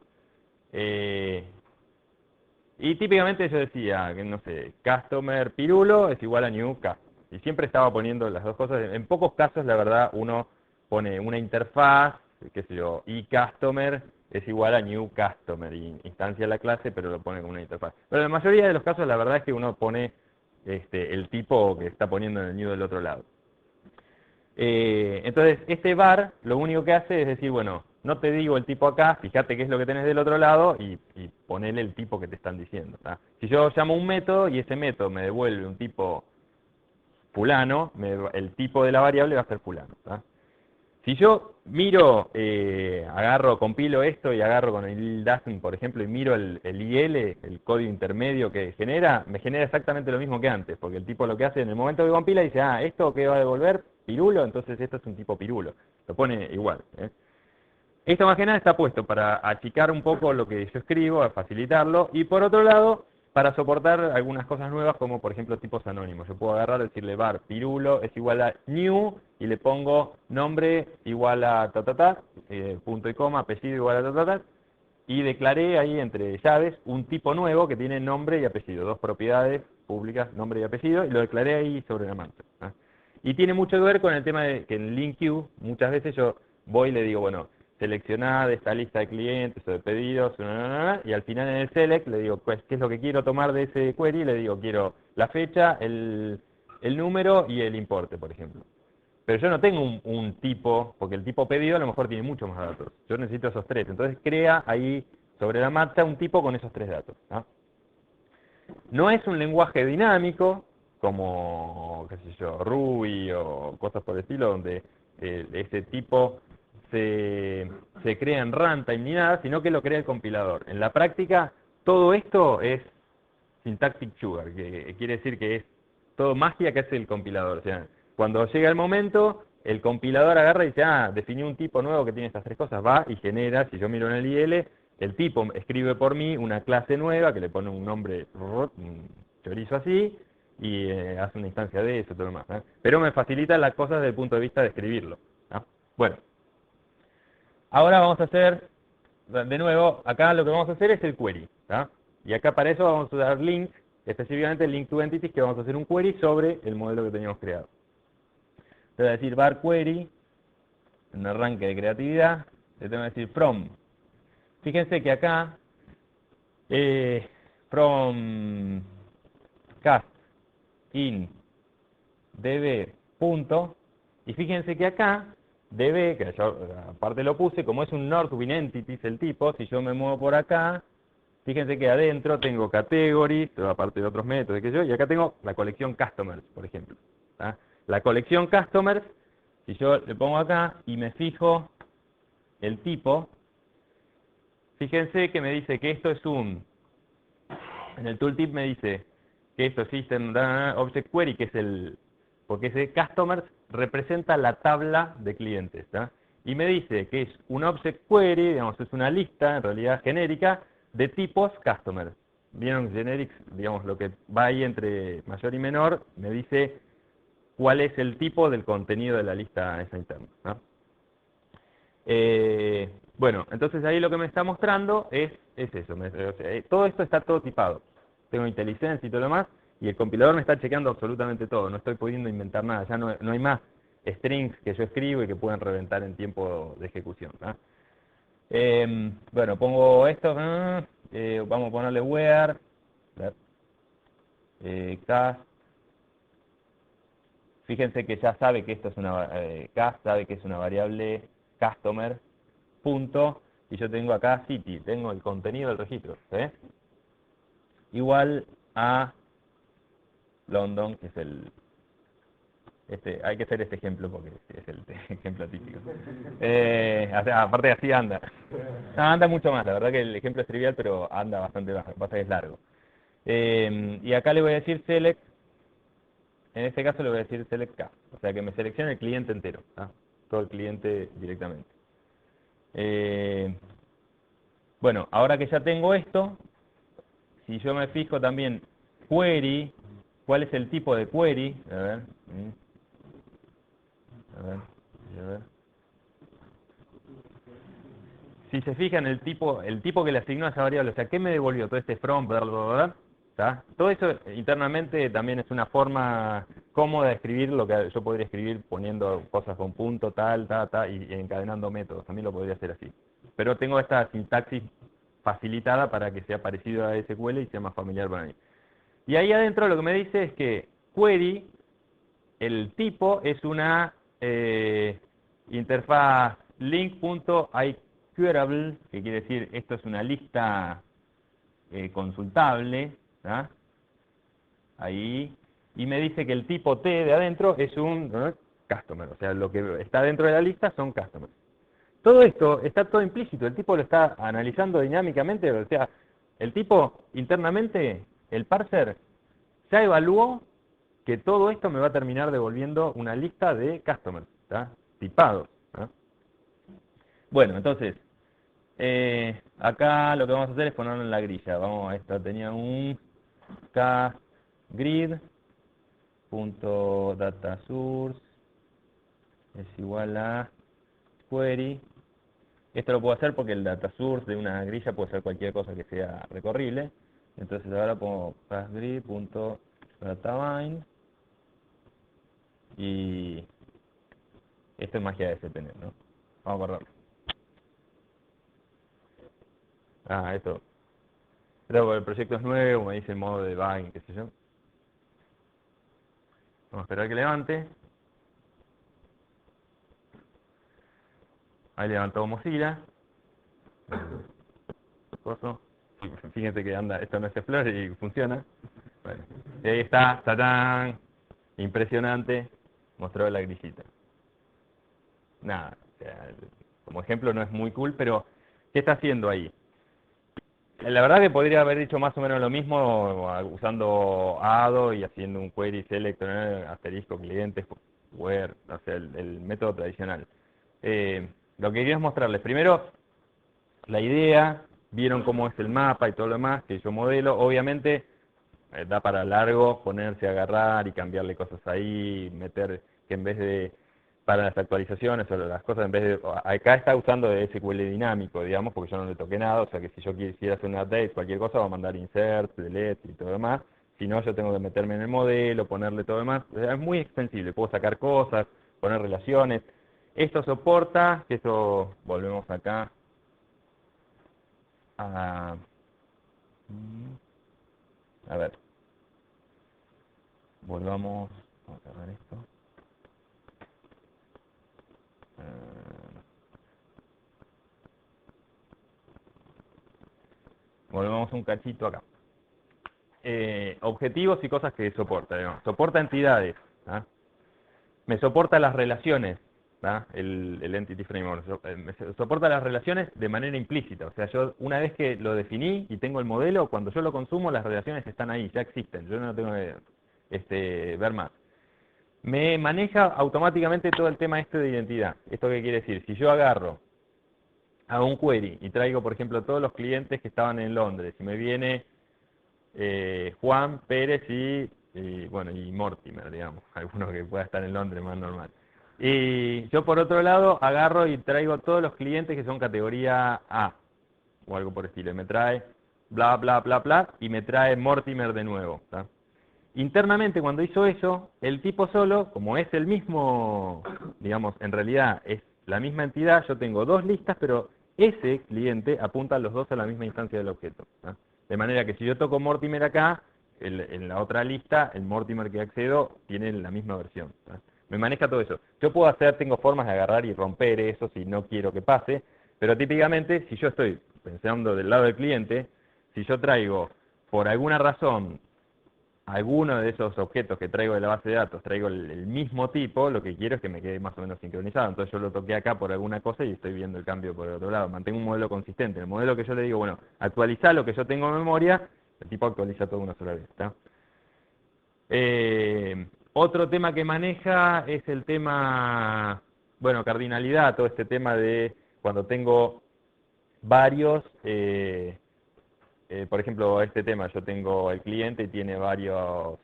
Speaker 1: Y típicamente yo decía, que no sé, customer pirulo es igual a new customer. Y siempre estaba poniendo las dos cosas. En pocos casos, la verdad, uno pone una interfaz, qué sé yo, y customer es igual a new customer. Y instancia la clase, pero lo pone como una interfaz. Pero en la mayoría de los casos, la verdad es que uno pone el tipo que está poniendo en el new del otro lado. Entonces, este var lo único que hace es decir, bueno, no te digo el tipo acá, fíjate qué es lo que tenés del otro lado y ponele el tipo que te están diciendo, ¿tá? Si yo llamo un método y ese método me devuelve un tipo fulano, el tipo de la variable va a ser fulano, ¿tá? Si yo miro, compilo esto y agarro con el DASM, por ejemplo, y miro el IL, el código intermedio que genera, me genera exactamente lo mismo que antes, porque el tipo lo que hace en el momento que compila dice, esto que va a devolver, pirulo, entonces esto es un tipo pirulo. Lo pone igual, ¿eh? Esto más que nada está puesto para achicar un poco lo que yo escribo, a facilitarlo, y por otro lado, para soportar algunas cosas nuevas, como por ejemplo tipos anónimos. Yo puedo agarrar, decirle var pirulo es igual a new, y le pongo nombre igual a punto y coma, apellido igual a y declaré ahí entre llaves un tipo nuevo que tiene nombre y apellido, dos propiedades públicas, nombre y apellido, y lo declaré ahí sobre la marcha, ¿ah? Y tiene mucho que ver con el tema de que en LINQ muchas veces yo voy y le digo, bueno, seleccionar de esta lista de clientes o de pedidos, y al final en el select le digo, pues, ¿qué es lo que quiero tomar de ese query? Le digo, quiero la fecha, el número y el importe, por ejemplo. Pero yo no tengo un tipo, porque el tipo pedido a lo mejor tiene muchos más datos. Yo necesito esos tres. Entonces crea ahí sobre la marcha un tipo con esos tres datos, ¿no? No es un lenguaje dinámico, como, qué sé yo, Ruby o cosas por el estilo, donde ese tipo se crea en runtime ni nada, sino que lo crea el compilador. En la práctica, todo esto es syntactic sugar, que quiere decir que es todo magia que hace el compilador. O sea, cuando llega el momento, el compilador agarra y dice, definí un tipo nuevo que tiene estas tres cosas, va y genera, si yo miro en el IL, el tipo escribe por mí una clase nueva que le pone un nombre, un chorizo así, y hace una instancia de eso y todo lo demás, ¿eh? Pero me facilita las cosas desde el punto de vista de escribirlo, ¿no? Bueno, ahora vamos a hacer, de nuevo, acá lo que vamos a hacer es el query, ¿tá? Y acá para eso vamos a usar link, específicamente el link to entities, que vamos a hacer un query sobre el modelo que teníamos creado. Entonces voy a decir var query, en un arranque de creatividad, le tengo que decir from. Fíjense que acá, from cast in db punto, y fíjense que acá db, que yo aparte lo puse, como es un north win entities el tipo, si yo me muevo por acá, fíjense que adentro tengo categories, aparte de otros métodos, que yo, y acá tengo la colección customers, por ejemplo, ¿tá? La colección customers, si yo le pongo acá y me fijo el tipo, fíjense que me dice que esto es en el tooltip me dice que esto es System Object Query, que es porque ese Customers representa la tabla de clientes, ¿tá? Y me dice que es un Object Query, digamos, es una lista, en realidad genérica, de tipos Customers. ¿Vieron? Generics, digamos, lo que va ahí entre mayor y menor, me dice cuál es el tipo del contenido de la lista esa interna, ¿no? Bueno, entonces ahí lo que me está mostrando es eso. O sea, todo esto está todo tipado. Tengo IntelliSense y todo lo demás, y el compilador me está chequeando absolutamente todo. No estoy pudiendo inventar nada. Ya no hay más strings que yo escribo y que pueden reventar en tiempo de ejecución, ¿no? Bueno, pongo esto. Vamos a ponerle where. Cast. Fíjense que ya sabe que esto es una cast, sabe que es una variable customer, punto, y yo tengo acá city, tengo el contenido del registro, ¿sí? Igual a London, que es hay que hacer este ejemplo porque es el ejemplo típico. Aparte así anda. No, anda mucho más, la verdad que el ejemplo es trivial, pero anda bastante más, lo que pasa es que es largo. Y acá le voy a decir select, en este caso le voy a decir select cast, o sea que me seleccione el cliente entero, ¿ah? Todo el cliente directamente. Bueno, ahora que ya tengo esto, si yo me fijo también query, ¿cuál es el tipo de query? A ver, a ver, a ver. Si se fijan el tipo que le asignó a esa variable, o sea, ¿qué me devolvió? Todo este from, bla, bla, bla, bla, ¿tá? Todo eso internamente también es una forma cómoda de escribir lo que yo podría escribir poniendo cosas con punto, tal, y encadenando métodos. También lo podría hacer así. Pero tengo esta sintaxis facilitada para que sea parecido a SQL y sea más familiar para mí. Y ahí adentro lo que me dice es que query, el tipo es una interfaz link.iQueryable, que quiere decir esto es una lista consultable, ¿tá? Ahí, y me dice que el tipo T de adentro es un customer, o sea, lo que está dentro de la lista son customers. Todo esto está todo implícito, el tipo lo está analizando dinámicamente, o sea, el tipo internamente, el parser, ya evaluó que todo esto me va a terminar devolviendo una lista de customers, ¿tá? Tipados, ¿tá? Bueno, entonces, acá lo que vamos a hacer es ponerlo en la grilla. Vamos a esta, tenía un kgrid.dataSource es igual a query. Esto lo puedo hacer porque el dataSource de una grilla puede ser cualquier cosa que sea recorrible. Entonces ahora pongo kgrid.databind y esto es magia de SPNet, ¿no? Vamos a guardarlo. Esto. Pero el proyecto es nuevo, me dice el modo de debugging, qué sé yo. Vamos a esperar que levante. Ahí levantó Mozilla. Coso. Fíjense que anda, esto no es Explorer y funciona. Bueno, y ahí está, ¡tachán! Impresionante, mostró la grillita. Nada, o sea, como ejemplo no es muy cool, pero ¿qué está haciendo ahí? La verdad que podría haber dicho más o menos lo mismo usando ADO y haciendo un query select, asterisco clientes, where, o sea, el método tradicional. Lo que quería es mostrarles, primero, la idea, vieron cómo es el mapa y todo lo demás, que yo modelo, obviamente da para largo ponerse a agarrar y cambiarle cosas ahí, meter que en vez de, para las actualizaciones o las cosas, en vez de, acá está usando SQL dinámico, digamos, porque yo no le toqué nada, o sea que si yo quisiera hacer un update, cualquier cosa, va a mandar insert, delete y todo lo demás, si no yo tengo que meterme en el modelo, ponerle todo lo demás, o sea, es muy extensible, puedo sacar cosas, poner relaciones, esto soporta, que eso, volvemos acá, a, a ver, volvamos a cerrar esto. Volvemos un cachito acá. Objetivos y cosas que soporta. Digamos. Soporta entidades. ¿Ah? Me soporta las relaciones. ¿Ah? El Entity Framework. Me soporta las relaciones de manera implícita. O sea, yo una vez que lo definí y tengo el modelo, cuando yo lo consumo, las relaciones están ahí, ya existen. Yo no tengo que ver más. Me maneja automáticamente todo el tema este de identidad. ¿Esto qué quiere decir? Si yo agarro, hago un query y traigo, por ejemplo, todos los clientes que estaban en Londres y me viene Juan, Pérez bueno, y Mortimer, digamos, alguno que pueda estar en Londres más normal. Y yo por otro lado agarro y traigo todos los clientes que son categoría A, o algo por estilo, y me trae bla, bla, bla, bla, y me trae Mortimer de nuevo. ¿Tá? Internamente cuando hizo eso, el tipo solo, como es el mismo, digamos, en realidad es la misma entidad, yo tengo dos listas, pero ese cliente apunta a los dos a la misma instancia del objeto. ¿Tá? De manera que si yo toco Mortimer acá, en la otra lista, el Mortimer que accedo tiene la misma versión. ¿Tá? Me maneja todo eso. Yo puedo hacer, tengo formas de agarrar y romper eso si no quiero que pase, pero típicamente si yo estoy pensando del lado del cliente, si yo traigo por alguna razón alguno de esos objetos que traigo de la base de datos, traigo el mismo tipo, lo que quiero es que me quede más o menos sincronizado. Entonces yo lo toqué acá por alguna cosa y estoy viendo el cambio por el otro lado. Mantengo un modelo consistente. El modelo que yo le digo, bueno, actualiza lo que yo tengo en memoria, el tipo actualiza todo una sola vez. ¿Está? Otro tema que maneja es el tema, bueno, cardinalidad, todo este tema de cuando tengo varios... por ejemplo, este tema, yo tengo el cliente y tiene varios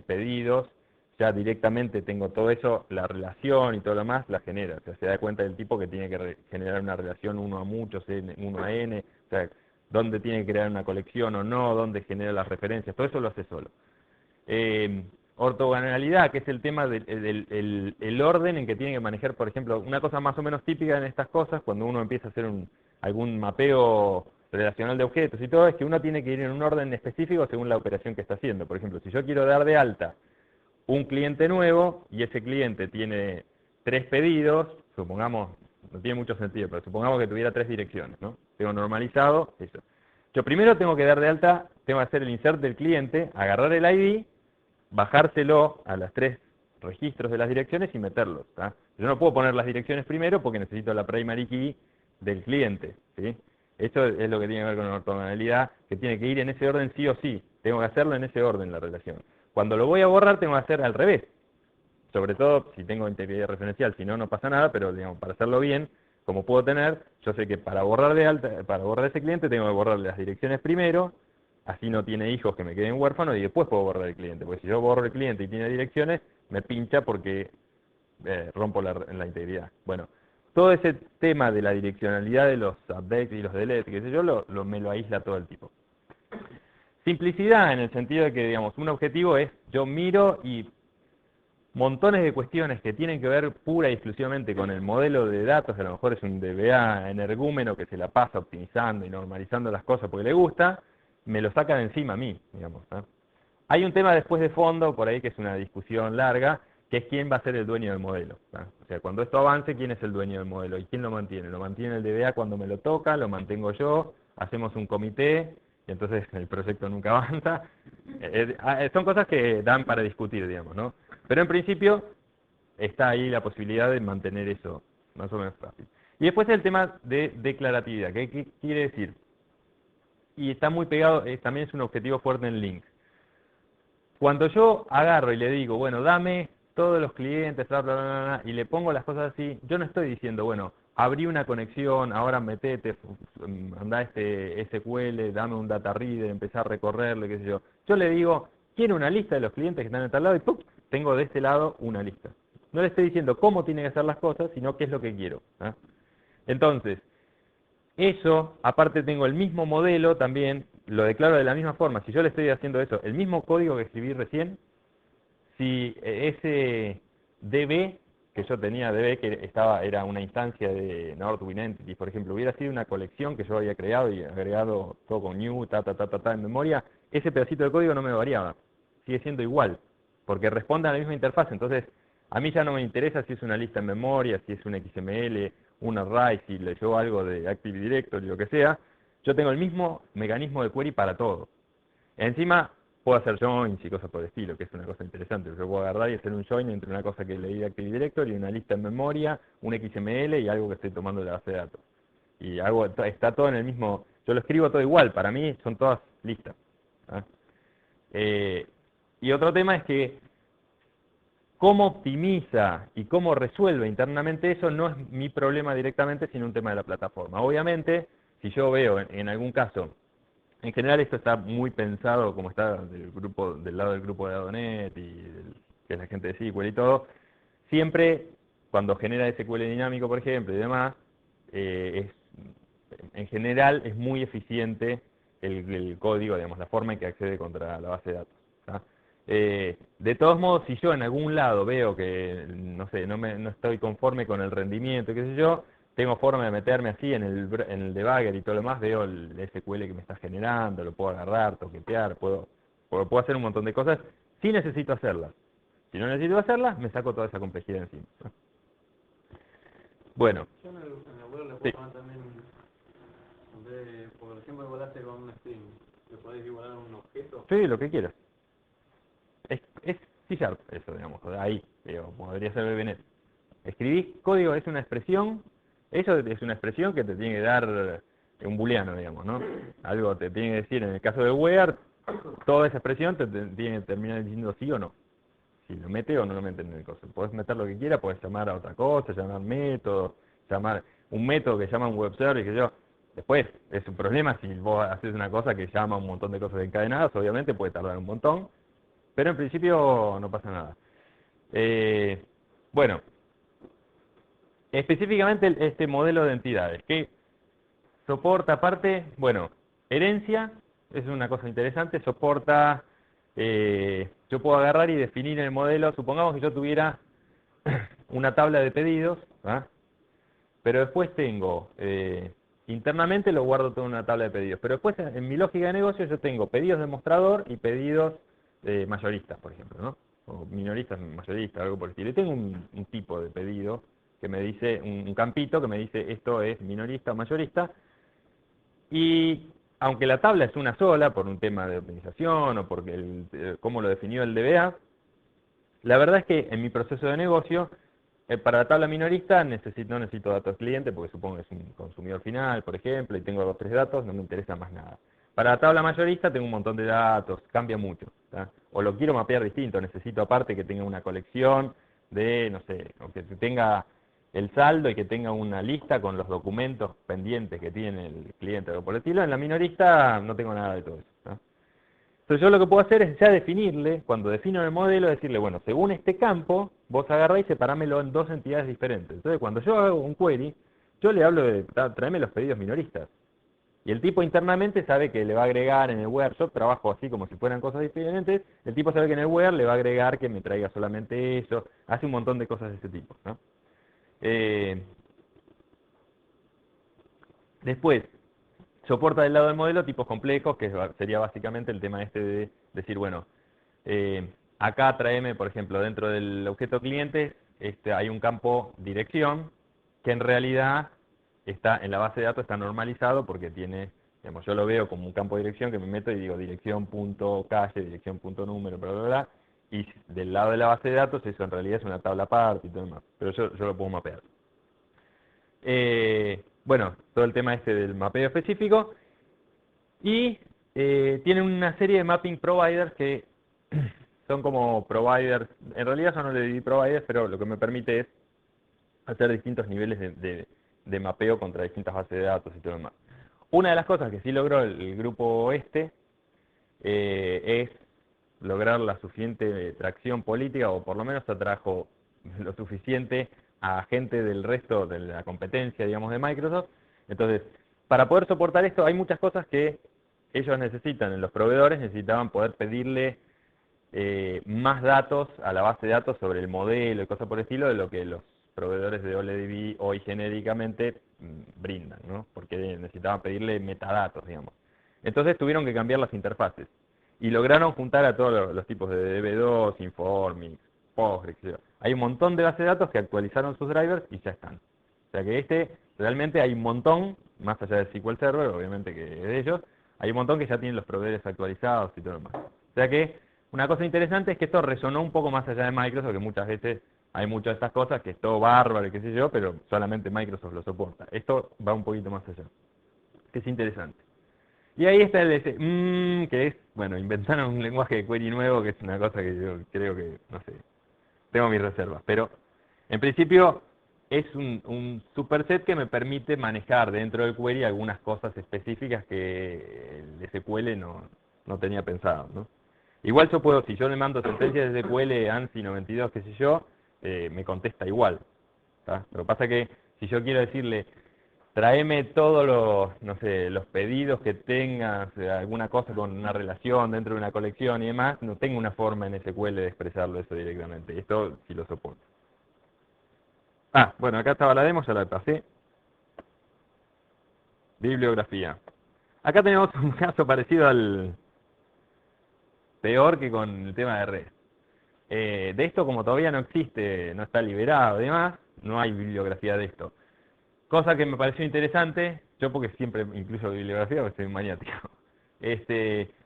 Speaker 1: pedidos, ya directamente tengo todo eso, la relación y todo lo demás la genera, o sea, se da cuenta del tipo que tiene que generar una relación uno a muchos, uno a n, o sea, dónde tiene que crear una colección o no, dónde genera las referencias, todo eso lo hace solo. Ortogonalidad, que es el tema del el orden en que tiene que manejar, por ejemplo, una cosa más o menos típica en estas cosas, cuando uno empieza a hacer algún mapeo relacional de objetos y todo, es que uno tiene que ir en un orden específico según la operación que está haciendo. Por ejemplo, si yo quiero dar de alta un cliente nuevo y ese cliente tiene 3 pedidos, supongamos, no tiene mucho sentido, pero supongamos que tuviera 3 direcciones, ¿no? Tengo normalizado eso. Yo primero tengo que dar de alta, tengo que hacer el insert del cliente, agarrar el ID, bajárselo a los 3 registros de las direcciones y meterlos. ¿Tá? Yo no puedo poner las direcciones primero porque necesito la primary key del cliente. ¿Sí? Esto es lo que tiene que ver con la ortogonalidad, que tiene que ir en ese orden sí o sí. Tengo que hacerlo en ese orden la relación. Cuando lo voy a borrar tengo que hacer al revés. Sobre todo si tengo integridad referencial, si no, no pasa nada, pero digamos, para hacerlo bien, como puedo tener, yo sé que para borrar de alta, para borrar ese cliente tengo que borrarle las direcciones primero, así no tiene hijos que me queden huérfanos y después puedo borrar el cliente, porque si yo borro el cliente y tiene direcciones, me pincha porque rompo la integridad. Bueno, todo ese tema de la direccionalidad de los updates y los deletes, qué sé yo, me lo aísla todo el tipo. Simplicidad en el sentido de que, digamos, un objetivo es, yo miro y montones de cuestiones que tienen que ver pura y exclusivamente con el modelo de datos, que a lo mejor es un DBA energúmeno que se la pasa optimizando y normalizando las cosas porque le gusta, me lo saca de encima a mí, digamos, ¿no? Hay un tema después de fondo, por ahí que es una discusión larga, que es quién va a ser el dueño del modelo, ¿no? O sea, cuando esto avance, ¿quién es el dueño del modelo? ¿Y quién lo mantiene? ¿Lo mantiene el DBA cuando me lo toca? ¿Lo mantengo yo? ¿Hacemos un comité? Y entonces el proyecto nunca avanza. Son cosas que dan para discutir, digamos, ¿no? Pero en principio está ahí la posibilidad de mantener eso más o menos fácil. Y después el tema de declaratividad. ¿Qué quiere decir? Y está muy pegado, también es un objetivo fuerte en Linux. Cuando yo agarro y le digo, bueno, dame todos los clientes, bla, bla, bla, bla, y le pongo las cosas así, yo no estoy diciendo, bueno, abrí una conexión, ahora metete, anda este SQL, dame un data reader, empezá a recorrerlo, qué sé yo. Yo le digo, quiero una lista de los clientes que están en tal lado y ¡pum! Tengo de este lado una lista. No le estoy diciendo cómo tiene que hacer las cosas, sino qué es lo que quiero, ¿ah? Entonces, eso, aparte tengo el mismo modelo también, lo declaro de la misma forma. Si yo le estoy haciendo eso, el mismo código que escribí recién, si ese DB que yo tenía, DB que era una instancia de Nordwin Entity, por ejemplo, hubiera sido una colección que yo había creado y agregado todo con new, en memoria, ese pedacito de código no me variaba, sigue siendo igual, porque responde a la misma interfaz. Entonces, a mí ya no me interesa si es una lista en memoria, si es un XML, un array, si leyó algo de Active Directory, lo que sea. Yo tengo el mismo mecanismo de query para todo. Encima, puedo hacer joins y cosas por el estilo, que es una cosa interesante. Yo puedo agarrar y hacer un join entre una cosa que leí de Active Directory, una lista en memoria, un XML y algo que estoy tomando de la base de datos. Y está todo en el mismo, yo lo escribo todo igual, para mí son todas listas, ¿ah? Y otro tema es que cómo optimiza y cómo resuelve internamente eso no es mi problema directamente, sino un tema de la plataforma. Obviamente, si yo veo en algún caso, en general esto está muy pensado como está del lado del grupo de Adonet que es la gente de SQL y todo, siempre cuando genera SQL dinámico, por ejemplo, y demás, en general es muy eficiente el código, digamos, la forma en que accede contra la base de datos, ¿tá? De todos modos, si yo en algún lado veo que, no sé, no estoy conforme con el rendimiento, qué sé yo, tengo forma de meterme así en el debugger y todo lo demás, veo el SQL que me está generando, lo puedo agarrar, toquetear, puedo hacer un montón de cosas si necesito hacerlas. Si no necesito hacerlas, me saco toda esa complejidad encima. Bueno.
Speaker 2: Yo en el abuelo le
Speaker 1: Sí.
Speaker 2: puedo poner también, por ejemplo, igualaste con un string, le podés igualar a un objeto.
Speaker 1: Sí, lo que quieras. Es C# eso, digamos, ahí, podría ser BBNet. Escribís código, es una expresión, eso es una expresión que te tiene que dar un booleano, digamos, ¿no? Algo te tiene que decir, en el caso de where, toda esa expresión te tiene que terminar diciendo sí o no. Si lo mete o no lo mete en el coso. Podés meter lo que quieras, podés llamar a otra cosa, llamar método, llamar un método que llama un web service, que yo. Después, es un problema si vos haces una cosa que llama un montón de cosas encadenadas, obviamente puede tardar un montón, pero en principio no pasa nada. Bueno, específicamente este modelo de entidades, que soporta aparte, bueno, herencia, es una cosa interesante, soporta, yo puedo agarrar y definir el modelo, supongamos que yo tuviera una tabla de pedidos, ¿ah? Pero después tengo, internamente lo guardo todo en una tabla de pedidos, pero después en mi lógica de negocio yo tengo pedidos de mostrador y pedidos mayoristas, por ejemplo, ¿no? O minoristas, mayoristas, algo por el estilo. Y tengo un tipo de pedido que me dice, un campito que me dice esto es minorista o mayorista, y aunque la tabla es una sola, por un tema de optimización o porque cómo lo definió el DBA, la verdad es que en mi proceso de negocio, para la tabla minorista no necesito datos cliente, porque supongo que es un consumidor final, por ejemplo, y tengo 2 o 3 datos, no me interesa más nada. Para la tabla mayorista tengo un montón de datos, cambia mucho, ¿tá? O lo quiero mapear distinto, necesito aparte que tenga una colección de, no sé, o que tenga el saldo y que tenga una lista con los documentos pendientes que tiene el cliente o por el estilo. En la minorista no tengo nada de todo eso, ¿tá? Entonces yo lo que puedo hacer es ya definirle, cuando defino el modelo, decirle, bueno, según este campo, vos agarrá y separámelo en 2 entidades diferentes. Entonces cuando yo hago un query, yo le hablo de, tráeme los pedidos minoristas. Y el tipo internamente sabe que le va a agregar en el where, yo trabajo así como si fueran cosas diferentes, el tipo sabe que en el where le va a agregar que me traiga solamente eso, hace un montón de cosas de ese tipo, ¿no? Eh, Después, soporta del lado del modelo tipos complejos, que sería básicamente el tema este de decir, bueno, acá tráeme, por ejemplo, dentro del objeto cliente, hay un campo dirección, que en realidad está en la base de datos, está normalizado porque tiene, digamos, yo lo veo como un campo de dirección que me meto y digo dirección punto calle, dirección punto número, bla, bla, bla, y del lado de la base de datos eso en realidad es una tabla aparte y todo demás, pero yo lo puedo mapear. Bueno, todo el tema este del mapeo específico, y tienen una serie de mapping providers que son como providers, en realidad son LDB providers, pero lo que me permite es hacer distintos niveles de mapeo contra distintas bases de datos y todo lo demás. Una de las cosas que sí logró el grupo es lograr la suficiente tracción política, o por lo menos atrajo lo suficiente a gente del resto de la competencia, digamos, de Microsoft. Entonces, para poder soportar esto, hay muchas cosas que ellos necesitan, los proveedores necesitaban poder pedirle más datos a la base de datos sobre el modelo y cosas por el estilo de lo que los proveedores de OLEDB hoy genéricamente brindan, ¿no? Porque necesitaban pedirle metadatos, digamos. Entonces tuvieron que cambiar las interfaces y lograron juntar a todos los tipos de DB2, Informix, Postgres, etc. Hay un montón de bases de datos que actualizaron sus drivers y ya están. O sea que realmente hay un montón, más allá del SQL Server, obviamente que de ellos, hay un montón que ya tienen los proveedores actualizados y todo lo demás. O sea que una cosa interesante es que esto resonó un poco más allá de Microsoft, que muchas veces hay muchas de estas cosas que es todo bárbaro y qué sé yo, pero solamente Microsoft lo soporta. Esto va un poquito más allá, que es interesante. Y ahí está el ese, que es, bueno, inventaron un lenguaje de query nuevo, que es una cosa que yo creo que, no sé, tengo mis reservas, pero en principio es un superset que me permite manejar dentro del query algunas cosas específicas que el SQL no tenía pensado, ¿no? Igual yo puedo, si yo le mando sentencias de SQL, ANSI 92, qué sé yo, me contesta igual, ¿tá? Pero pasa que si yo quiero decirle, tráeme todos los, no sé, los pedidos que tengas, alguna cosa con una relación dentro de una colección y demás, no tengo una forma en SQL de expresarlo eso directamente. Esto sí lo soporto. Ah, bueno, acá estaba la demo, ya la pasé. Bibliografía. Acá tenemos un caso parecido al peor que con el tema de red. De esto, como todavía no existe, no está liberado y demás, no hay bibliografía de esto. Cosa que me pareció interesante, yo porque siempre incluyo bibliografía porque soy un maniático.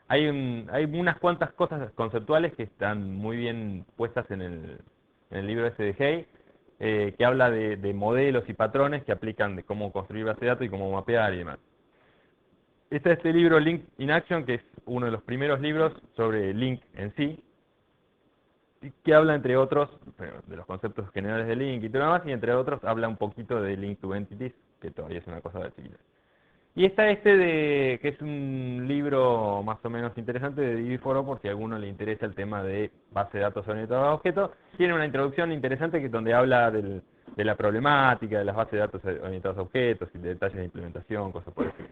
Speaker 1: Hay unas cuantas cosas conceptuales que están muy bien puestas en el libro ese de Hay, que habla de modelos y patrones que aplican de cómo construir base de datos y cómo mapear y demás. Está este libro Link in Action, que es uno de los primeros libros sobre Link en sí, que habla entre otros bueno, de los conceptos generales de Link y todo lo demás, y entre otros habla un poquito de Link to Entities, que todavía es una cosa de chiquita. Y está que es un libro más o menos interesante de DB4O, por si a alguno le interesa el tema de base de datos orientados a objetos. Tiene una introducción interesante que es donde habla de la problemática de las bases de datos orientados a objetos y de detalles de implementación, cosas por el estilo.